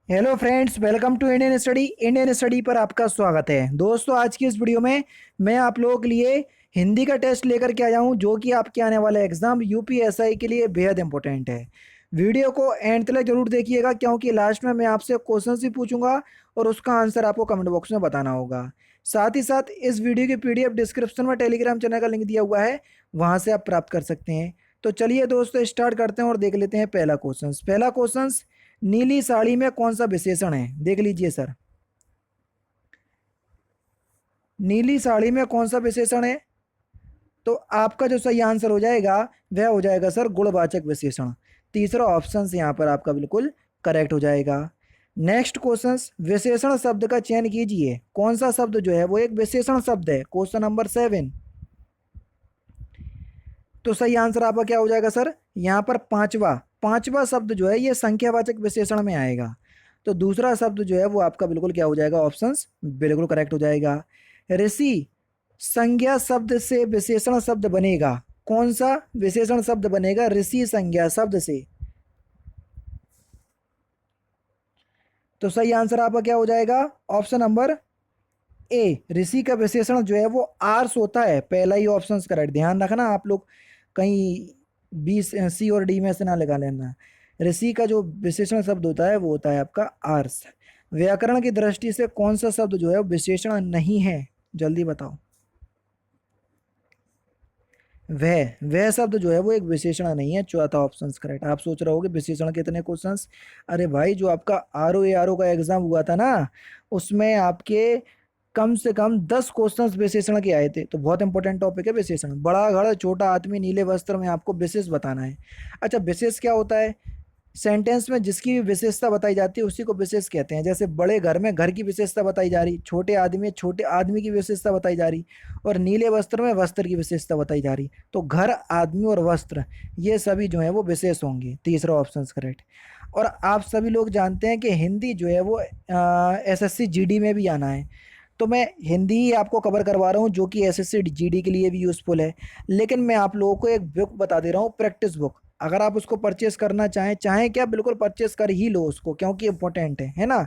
Hello friends, welcome to Indian study पर आपका स्वागत है। दोस्तों, आज की इस वीडियो में मैं आप लोगों के लिए हिंदी का टेस्ट लेकर के आया हूं, जो कि आपके आने वाले एग्जाम यूपीएसआई के लिए बेहद इंपॉर्टेंट है। वीडियो को एंड तक जरूर देखिएगा, क्योंकि लास्ट में मैं आपसे क्वेश्चन भी पूछूंगा और उसका आंसर आपको कमेंट बॉक्स में बताना होगा। साथ ही साथ इस वीडियो की पीडीएफ डिस्क्रिप्शन में टेलीग्राम चैनल का लिंक दिया हुआ है, वहां से आप प्राप्त कर सकते हैं। तो चलिए दोस्तों, स्टार्ट करते हैं और देख लेते हैं पहला क्वेश्चन। नीली साड़ी में कौन सा विशेषण है? देख लीजिए सर, नीली साड़ी में कौन सा विशेषण है? तो आपका जो सही आंसर हो जाएगा वह हो जाएगा सर गुणवाचक विशेषण। तीसरा ऑप्शन यहाँ पर आपका बिल्कुल करेक्ट हो जाएगा। नेक्स्ट क्वेश्चन, विशेषण शब्द का चयन कीजिए। कौन सा शब्द जो है वो एक विशेषण शब्द है? Question number 7। तो सही आंसर आपका क्या हो जाएगा सर? यहाँ पर पांचवा पांचवा शब्द जो है ये संख्यावाचक विशेषण में आएगा। तो दूसरा शब्द जो है वो आपका बिल्कुल क्या हो जाएगा? ऑप्शंस बिल्कुल करेक्ट हो जाएगा। ऋषि संज्ञा शब्द से विशेषण शब्द बनेगा। कौन सा विशेषण शब्द बनेगा ऋषि संज्ञा शब्द से? तो सही आंसर आपका क्या हो जाएगा? ऑप्शन नंबर ए, ऋषि का विशेषण जो है वो आर्स होता है। पहला ही ऑप्शन करेक्ट, ध्यान रखना आप लोग, कहीं बी सी और डी में से ना लगा लेना। ऋषि का जो विशेषण शब्द होता है वो होता है आपका आर्स। व्याकरण की दृष्टि से कौन सा शब्द जो है वो विशेषण नहीं है? जल्दी बताओ। वह शब्द जो है वो एक विशेषण नहीं है। चौथा ऑप्शन करेक्ट। आप सोच रहे होगे विशेषण कितने क्वेश्चंस? अरे भाई, जो आपका आर ओ का एग्जाम हुआ था ना, उसमें आपके कम से कम 10 क्वेश्चंस विशेषण के आए थे। तो बहुत इंपॉर्टेंट टॉपिक है विशेषण। बड़ा घर, छोटा आदमी, नीले वस्त्र में आपको विशेष बताना है। अच्छा, विशेष क्या होता है? सेंटेंस में जिसकी भी विशेषता बताई जाती है उसी को विशेष कहते हैं। जैसे बड़े घर में घर की विशेषता बताई जा रही, छोटे आदमी की विशेषता बताई जा रही, और नीले वस्त्र में वस्त्र की विशेषता बताई जा रही। तो घर, आदमी और वस्त्र, ये सभी जो है वो विशेष होंगे। तीसरा ऑप्शन करेक्ट। और आप सभी लोग जानते हैं कि हिंदी जो है वो एसएससी जीडी में भी आना है। तो मैं हिंदी ही आपको कवर करवा रहा हूँ, जो कि एसएससी जीडी के लिए भी यूज़फुल है। लेकिन मैं आप लोगों को एक बुक बता दे रहा हूँ, प्रैक्टिस बुक। अगर आप उसको परचेस करना चाहें क्या, बिल्कुल परचेस कर ही लो उसको, क्योंकि इंपॉर्टेंट है ना।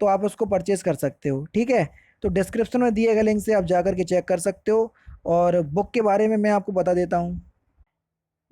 तो आप उसको परचेस कर सकते हो, ठीक है। तो डिस्क्रिप्शन में दिए गए लिंक से आप जाकर के चेक कर सकते हो। और बुक के बारे में मैं आपको बता देता हूँ।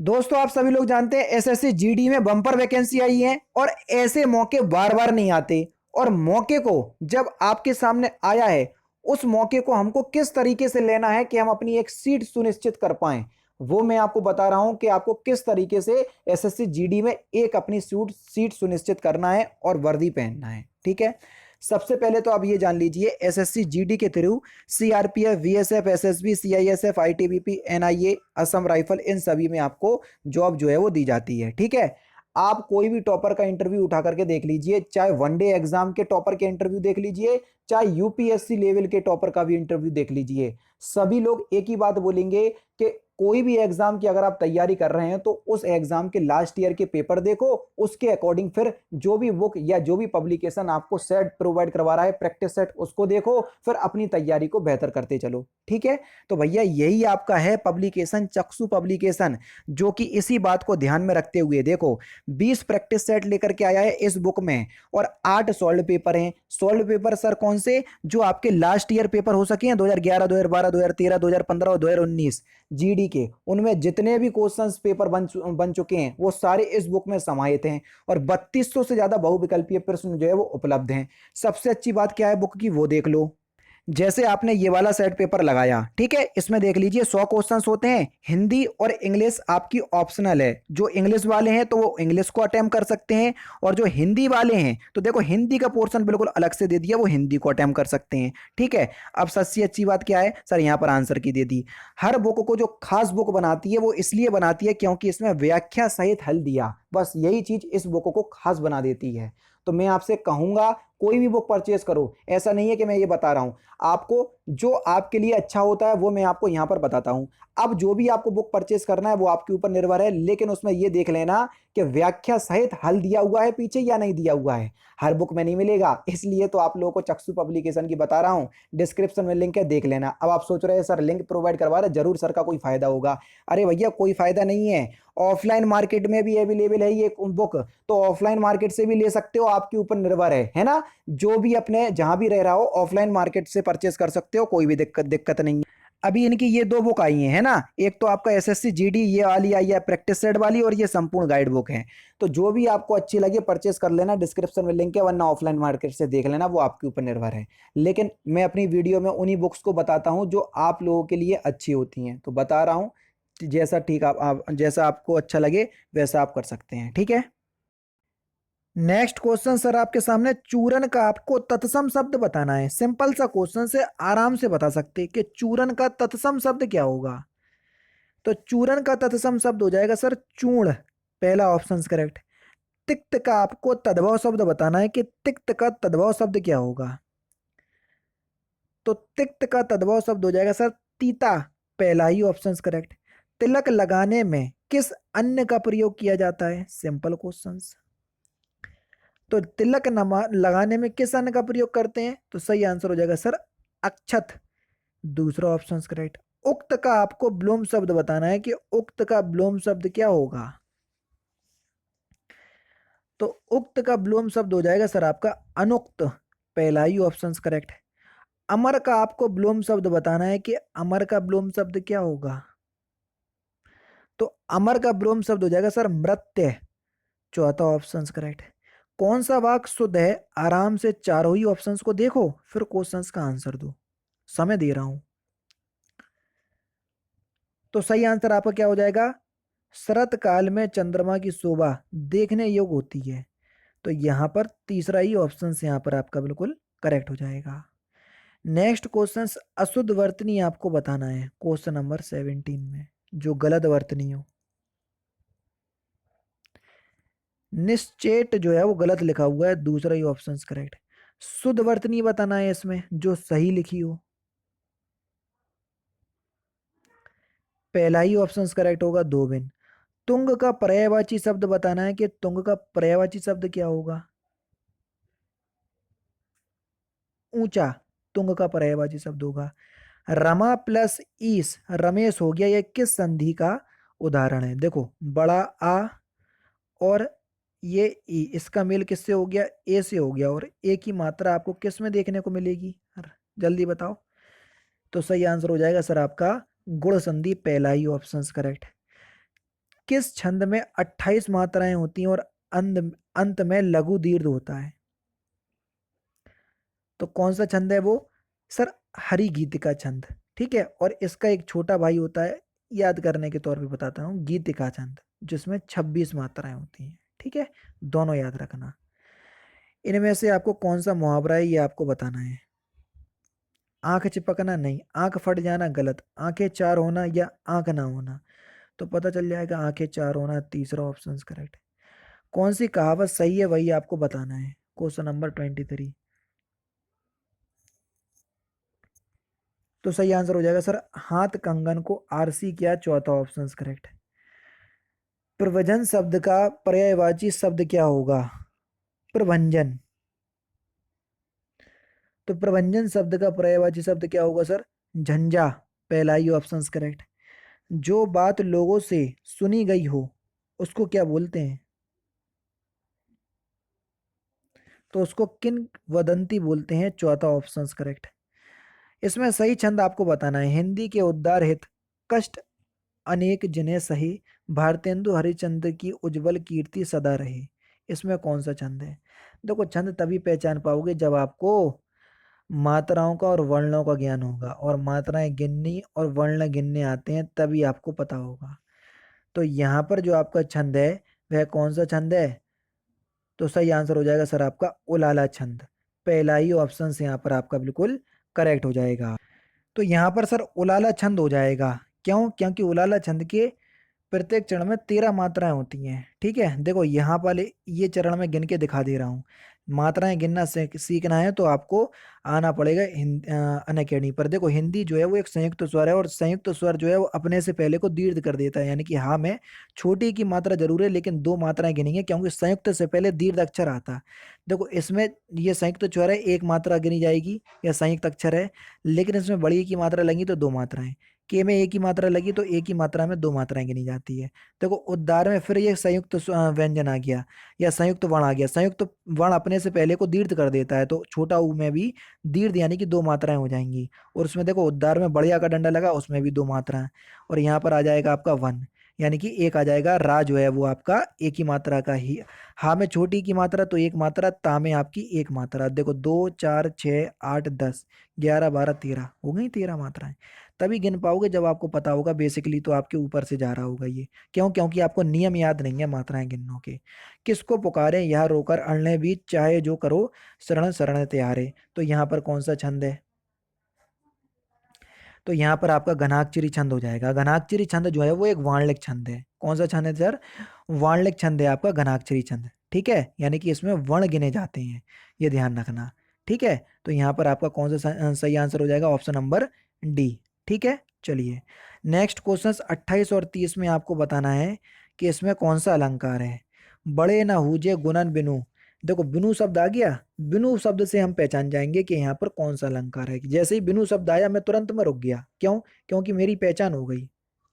दोस्तों, आप सभी लोग जानते हैं एसएससी जीडी में बम्पर वैकेंसी आई है, और ऐसे मौके बार बार नहीं आते। और मौके को जब आपके सामने आया है, उस मौके को हमको किस तरीके से लेना है कि हम अपनी एक सीट सुनिश्चित कर पाएं, वो मैं आपको बता रहा हूं कि आपको किस तरीके से एसएससी जीडी में एक अपनी सीट सुनिश्चित करना है और वर्दी पहनना है, ठीक है। सबसे पहले तो आप ये जान लीजिए, एसएससी जीडी के through CRPF, BSF, SSB, CISF, ITBP, NIA, Assam rifle, इन सभी में आपको जॉब जो है वो दी जाती है, ठीक है। आप कोई भी टॉपर का इंटरव्यू उठा करके देख लीजिए, चाहे वनडे एग्जाम के टॉपर के इंटरव्यू देख लीजिए, चाहे यूपीएससी लेवल के टॉपर का भी इंटरव्यू देख लीजिए। सभी लोग एक ही बात बोलेंगे कि कोई भी एग्जाम की अगर आप तैयारी कर रहे हैं तो उस एग्जाम के लास्ट ईयर के पेपर देखो, उसके अकॉर्डिंग फिर जो भी बुक या जो भी पब्लिकेशन आपको सेट प्रोवाइड करवा रहा है, प्रैक्टिस सेट, उसको देखो, फिर अपनी तैयारी को बेहतर करते चलो, ठीक है। तो भैया, यही आपका है पब्लिकेशन, चक्षु पब्लिकेशन, जो कि इसी बात को ध्यान में रखते हुए देखो 20 प्रैक्टिस सेट लेकर के आया है इस बुक में, और 8 सॉल्व पेपर हैं। सॉल्व पेपर सर कौन से? जो आपके लास्ट ईयर पेपर हो सके हैं, 2011, 2012, 2013, 2015 और 2019 जीडी के, उनमें जितने भी क्वेश्चंस पेपर बन चुके हैं वो सारे इस बुक में समाहित हैं। और 3200 से ज्यादा बहुविकल्पीय प्रश्न जो है वो उपलब्ध हैं। सबसे अच्छी बात क्या है बुक की, वो देख लो। जैसे आपने ये वाला सेट पेपर लगाया, ठीक है, इसमें देख लीजिए 100 क्वेश्चंस होते हैं। हिंदी और इंग्लिश आपकी ऑप्शनल है। जो इंग्लिश वाले हैं तो वो इंग्लिश को अटेम्प्ट कर सकते हैं, और जो हिंदी वाले हैं तो देखो हिंदी का पोर्शन बिल्कुल अलग से दे दिया, वो हिंदी को अटेम्प्ट कर सकते हैं, ठीक है। अब सबसे अच्छी बात क्या है सर, यहाँ पर आंसर की दे दी। हर बुक को जो खास बुक बनाती है वो इसलिए बनाती है क्योंकि इसमें व्याख्या सहित हल दिया, बस यही चीज इस बुक को खास बना देती है। तो मैं आपसे कहूंगा कोई भी बुक परचेज करो, ऐसा नहीं है कि मैं ये बता रहा हूँ आपको, जो आपके लिए अच्छा होता है वो मैं आपको यहाँ पर बताता हूँ। अब जो भी आपको बुक परचेज करना है वो आपके ऊपर निर्भर है, लेकिन उसमें ये देख लेना कि व्याख्या सहित हल दिया हुआ है पीछे या नहीं दिया हुआ है। हर बुक में नहीं मिलेगा, इसलिए तो आप लोगों को चक्षु पब्लिकेशन की बता रहा हूँ, डिस्क्रिप्शन में लिंक है, देख लेना। अब आप सोच रहे हैं सर लिंक प्रोवाइड करवा रहे जरूर सर का कोई फायदा होगा। अरे भैया कोई फायदा नहीं है, ऑफलाइन मार्केट में भी अवेलेबल है ये बुक, तो ऑफलाइन मार्केट से भी ले सकते हो, आपके ऊपर निर्भर है ना। जो भी अपने जहां भी रह रहा हो ऑफलाइन मार्केट से परचेस कर सकते हो, कोई भी दिक्कत दिक्कत नहीं है। अभी इनकी ये दो बुक आई हैं है ना, एक तो आपका एसएससी जीडी ये वाली आई है प्रैक्टिस सेट वाली, और ये संपूर्ण गाइड बुक है। तो जो भी आपको अच्छी लगे परचेस कर लेना, डिस्क्रिप्शन में लिंक है, वरना ऑफलाइन मार्केट से देख लेना, वो आपके ऊपर निर्भर है। लेकिन मैं अपनी वीडियो में उन्हीं बुक्स को बताता हूँ जो आप लोगों के लिए अच्छी होती हैं, तो बता रहा हूँ। जैसा ठीक आप जैसा आपको अच्छा लगे वैसा आप कर सकते हैं, ठीक है। नेक्स्ट क्वेश्चन सर आपके सामने, चूरन का आपको तत्सम शब्द बताना है। सिंपल सा क्वेश्चन से आराम से बता सकते हैं कि चूरन का तत्सम शब्द क्या होगा। तो चूरन का तत्सम शब्द हो जाएगा सर चूर्ण, पहला ऑप्शन करेक्ट। तिक्त का आपको तद्भव शब्द बताना है कि तिक्त का तद्भव शब्द क्या होगा। तो तिक्त का तद्भव शब्द हो जाएगा सर तीता, पहला ही ऑप्शन करेक्ट। तिलक लगाने में किस अन्न का प्रयोग किया जाता है, सिंपल क्वेश्चन। तो तिलक लगाने में किस अन्न का प्रयोग करते हैं, तो सही आंसर हो जाएगा सर अक्षत, दूसरा ऑप्शन करेक्ट। उक्त का आपको ब्लोम शब्द बताना है कि उक्त का ब्लोम शब्द क्या होगा। तो उक्त का ब्लोम शब्द हो जाएगा सर आपका अनुक्त, पहला ही ऑप्शन करेक्ट। अमर का आपको ब्लोम शब्द बताना है कि अमर का ब्लोम शब्द क्या होगा। तो अमर का ब्लोम शब्द हो जाएगा सर मृत्य, चौथा ऑप्शन करेक्ट। कौन सा वाक्य शुद्ध है, आराम से चारों ही ऑप्शंस को देखो फिर क्वेश्चंस का आंसर दो, समय दे रहा हूं। तो सही आंसर आपका क्या हो जाएगा, शरत काल में चंद्रमा की शोभा देखने योग्य होती है। तो यहां पर तीसरा ही ऑप्शन यहां पर आपका बिल्कुल करेक्ट हो जाएगा। नेक्स्ट क्वेश्चन, अशुद्ध वर्तनी आपको बताना है क्वेश्चन नंबर 17 में, जो गलत वर्तनी हो। निश्चेट जो है वो गलत लिखा हुआ है, दूसरा ही ऑप्शन करेक्ट। शुद्ध वर्तनी बताना है इसमें जो सही लिखी हो, पहला ही ऑप्शन करेक्ट होगा धोबिन। तुंग का पर्यायवाची शब्द बताना है कि तुंग का पर्यायवाची शब्द क्या होगा। ऊंचा, तुंग का पर्यायवाची शब्द होगा। रमा प्लस ईस रमेश हो गया, यह किस संधि का उदाहरण है। देखो बड़ा आ और ये ई, इसका मेल किससे हो गया, ए से हो गया, और ए की मात्रा आपको किस में देखने को मिलेगी, जल्दी बताओ। तो सही आंसर हो जाएगा सर आपका गुण संधि, पहला ही ऑप्शन करेक्ट। किस छंद में 28 मात्राएं होती हैं और अंत अंत में लघु दीर्घ होता है। तो कौन सा छंद है वो, सर हरि गीतिका छंद, ठीक है। और इसका एक छोटा भाई होता है, याद करने के तौर पे बताता हूँ, गीतिका छंद, जिसमें 26 मात्राएं होती हैं, ठीक है। दोनों याद रखना। इनमें से आपको कौन सा मुहावरा है ये आपको बताना है। आंख चिपकना नहीं, आंख फट जाना गलत, आंखें चार होना या आंख ना होना। तो पता चल जाएगा आंखें चार होना, तीसरा ऑप्शन करेक्ट। कौन सी कहावत सही है वही आपको बताना है, क्वेश्चन नंबर 23। तो सही आंसर हो जाएगा सर हाथ कंगन को आरसी किया, चौथा ऑप्शन करेक्ट। प्रवचन शब्द का पर्यायवाची शब्द क्या होगा, प्रभंजन। तो प्रभंजन शब्द का पर्यायवाची शब्द क्या होगा सर, झंझा, पहला ही ऑप्शन करेक्ट। जो बात लोगों से सुनी गई हो उसको क्या बोलते हैं, तो उसको किन वदंती बोलते हैं, चौथा ऑप्शन करेक्ट। इसमें सही छंद आपको बताना है, हिंदी के उद्धार हित कष्ट अनेक जिन्हें सही, भारतेंदु हरिचंद्र की उज्जवल कीर्ति सदा रहे। इसमें कौन सा छंद है। देखो छंद तभी पहचान पाओगे जब आपको मात्राओं का और वर्णों का ज्ञान होगा, और मात्राएं गिननी और वर्ण गिनने आते हैं तभी आपको पता होगा। तो यहाँ पर जो आपका छंद है वह कौन सा छंद है, तो सही आंसर हो जाएगा सर आपका उलाला छंद, पहला ही ऑप्शन से यहाँ पर आपका बिल्कुल करेक्ट हो जाएगा। तो यहाँ पर सर उलाला छंद हो जाएगा, क्यों, क्योंकि उलाला छंद के प्रत्येक चरण में 13 मात्राएं होती हैं, ठीक है। देखो यहाँ वाले ये चरण में गिन के दिखा दे रहा हूँ, मात्राएं गिनना सीखना है तो आपको आना पड़ेगा अनअकैडमी पर। देखो हिंदी जो है वो एक संयुक्त स्वर है, और संयुक्त स्वर जो है वो अपने से पहले को दीर्घ कर देता है, यानी कि हाँ में छोटी की मात्रा जरूर है लेकिन दो मात्राएं गिनेंगे, क्योंकि संयुक्त से पहले दीर्घ अक्षर आता है। देखो इसमें ये संयुक्त स्वर है, एक मात्रा गिनी जाएगी, या संयुक्त अक्षर है, लेकिन इसमें बड़ी की मात्रा लगी तो दो मात्राएं, के में एक ही मात्रा लगी तो एक ही मात्रा में दो मात्राएं गिनी जाती है। देखो उद्धार में फिर ये संयुक्त व्यंजन आ गया, या संयुक्त वर्ण आ गया। संयुक्त वर्ण अपने से पहले को दीर्घ कर देता है, तो छोटा ऊ में भी दीर्घ यानी कि दो मात्राएं हो जाएंगी। और उसमें देखो उद्धार में बढ़िया का डंडा लगा, उसमें भी दो मात्राएं। और यहाँ पर आ जाएगा आपका वन, यानी कि एक आ जाएगा। रा जो है वो आपका एक ही मात्रा का ही, हा में छोटी की मात्रा तो एक मात्रा, ता में आपकी एक मात्रा। देखो 2 4 6 8 10 11 12 13 हो गई 13 मात्राएं। तभी गिन पाओगे जब आपको पता होगा, बेसिकली तो आपके ऊपर से जा रहा होगा ये। क्यों? क्योंकि आपको नियम याद नहीं है मात्राएं गिनने के। किसको पुकारे यह रोकर अड़ने बीच, चाहे जो करो शरण शरण त्यारे। तो यहाँ पर कौन सा छंद है? तो यहाँ पर आपका घनाक्षरी छंद हो जाएगा। घनाक्षरी छंद जो है वो एक वाणिक छंद है। कौन सा छंद है सर? वाणिक छंद है आपका घनाक्षरी छंद। ठीक है, यानी कि इसमें वर्ण गिने जाते हैं, ये ध्यान रखना। ठीक है, तो यहाँ पर आपका कौन सा सही आंसर हो जाएगा? Option number D. ठीक है, चलिए नेक्स्ट क्वेश्चन 28 और 30 में आपको बताना है कि इसमें कौन सा अलंकार है। बड़े न हूजे गुणन बिनु। देखो बिनु शब्द आ गया, बिनु शब्द से हम पहचान जाएंगे कि यहाँ पर कौन सा अलंकार है। जैसे ही बिनु शब्द आया मैं तुरंत में रुक गया। क्यों? क्योंकि मेरी पहचान हो गई।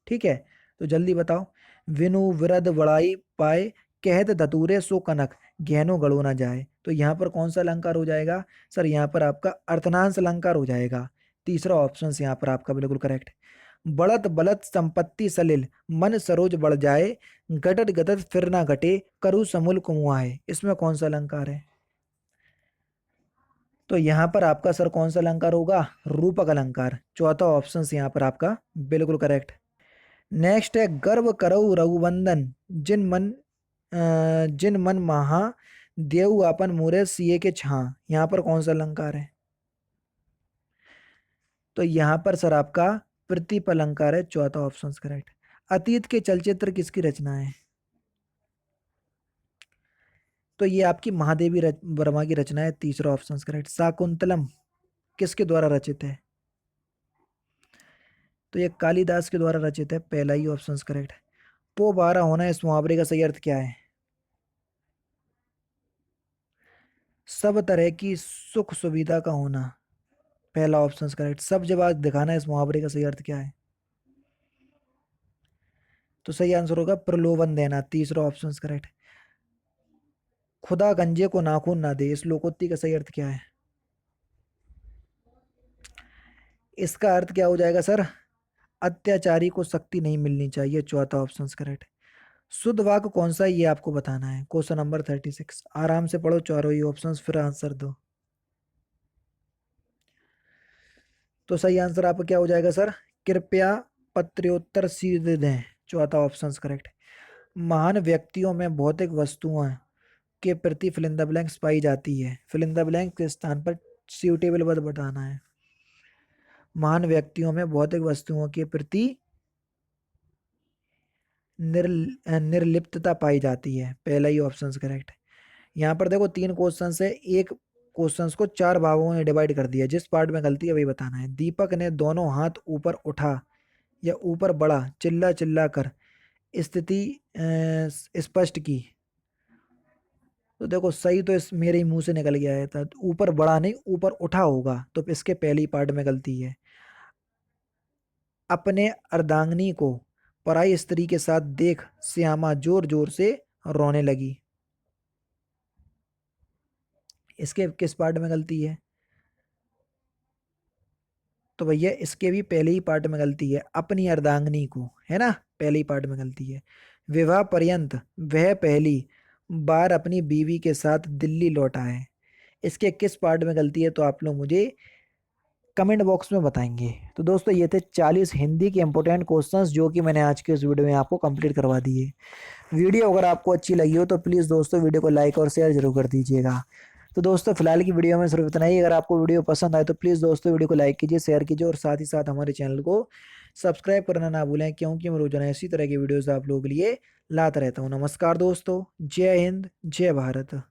ठीक है, तो जल्दी बताओ। विनु विरद बड़ाई पाए, कहत धतूरे सो कनक, गहनो गड़ो ना जाए। तो यहाँ पर कौन सा अलंकार हो जाएगा सर? यहाँ पर आपका अर्थनांश अलंकार हो जाएगा। तीसरा ऑप्शन यहाँ पर आपका बिल्कुल करेक्ट। बढ़त बलत संपत्ति सलिल, मन सरोज बढ़ जाए, घटत घटत फिर ना घटे, करु समूल कुमुआए। इसमें कौन सा अलंकार है? तो यहाँ पर आपका सर कौन सा अलंकार होगा? रूपक अलंकार। चौथा ऑप्शन यहाँ पर आपका बिल्कुल करेक्ट। नेक्स्ट है गर्व करऊ रघुवंदन, जिन मन महा, देव अपन मुरे सिए के छा। यहाँ पर कौन सा अलंकार है? तो यहाँ पर सर आपका प्रतिप अलंकार है। चौथा ऑप्शन करेक्ट। अतीत के चलचित्र किसकी रचना है? तो ये आपकी महादेवी वर्मा की रचना है। तीसरा ऑप्शन करेक्ट। शाकुंतलम किसके द्वारा रचित है? तो ये कालिदास के द्वारा रचित है। पहला ही ऑप्शन करेक्ट। पो 12 होना इस मुहावरे का सही अर्थ क्या है? सब तरह की सुख सुविधा का होना। पहला ऑप्शन करेक्ट। सब जवाब दिखाना इस मुहावरे का सही अर्थ क्या है? तो सही आंसर होगा प्रलोभन देना। तीसरा ऑप्शन करेक्ट। खुदा गंजे को नाखून ना दे, इस लोकोक्ति का सही अर्थ क्या है? इसका अर्थ क्या हो जाएगा सर? अत्याचारी को शक्ति नहीं मिलनी चाहिए। चौथा ऑप्शन करेक्ट। शुद्ध वाक्य कौन सा है ये आपको बताना है। Question number 36। आराम से पढ़ो चारों ही ऑप्शन, फिर आंसर दो। तो सही आंसर आपका क्या हो जाएगा सर? कृपया पत्रोत्तर सीधे दें। चौथा ऑप्शन करेक्ट। महान व्यक्तियों में भौतिक वस्तुओं के प्रति फिल इन द ब्लैंक्स पाई जाती है। फिल इन द ब्लैंक के स्थान पर सूटेबल वर्ड बताना है। महान व्यक्तियों में भौतिक वस्तुओं के प्रति निर्लिप्तता पाई जाती है। पहला ही ऑप्शन करेक्ट। यहाँ पर देखो 3 क्वेश्चन है, एक क्वेश्चन को 4 भागों में डिवाइड कर दिया। जिस पार्ट में गलती है वही बताना है। दीपक ने दोनों हाथ ऊपर उठा या ऊपर बढ़ा, चिल्ला चिल्ला कर स्थिति स्पष्ट की। तो देखो सही तो इस मेरे ही मुंह से निकल गया है, था ऊपर बढ़ा नहीं ऊपर उठा होगा, तो इसके पहली पार्ट में गलती है। अपने अर्धांगिनी को पराई स्त्री के साथ देख श्यामा जोर जोर से रोने लगी। इसके किस पार्ट में गलती है? तो भैया इसके भी पहले ही पार्ट में गलती है। अपनी अर्धांगिनी को, है ना, पहले ही पार्ट में गलती है। विवाह पर्यंत वह पहली बार अपनी बीवी के साथ दिल्ली लौटा है। इसके किस पार्ट में गलती है? तो आप लोग मुझे कमेंट बॉक्स में बताएंगे। तो दोस्तों ये थे 40 हिंदी के इंपॉर्टेंट क्वेश्चंस जो कि मैंने आज के इस वीडियो में आपको कंप्लीट करवा दिए। वीडियो अगर आपको अच्छी लगी हो तो प्लीज़ दोस्तों वीडियो को लाइक और शेयर जरूर कर दीजिएगा। तो दोस्तों फिलहाल की वीडियो में सिर्फ इतना ही। अगर आपको वीडियो पसंद आए तो प्लीज़ दोस्तों वीडियो को लाइक कीजिए, शेयर कीजिए और साथ ही साथ हमारे चैनल को सब्सक्राइब करना ना भूलें, क्योंकि मैं रोजाना इसी तरह की वीडियोज़ आप लोगों के लिए लाता रहता हूँ। नमस्कार दोस्तों, जय हिंद, जय भारत।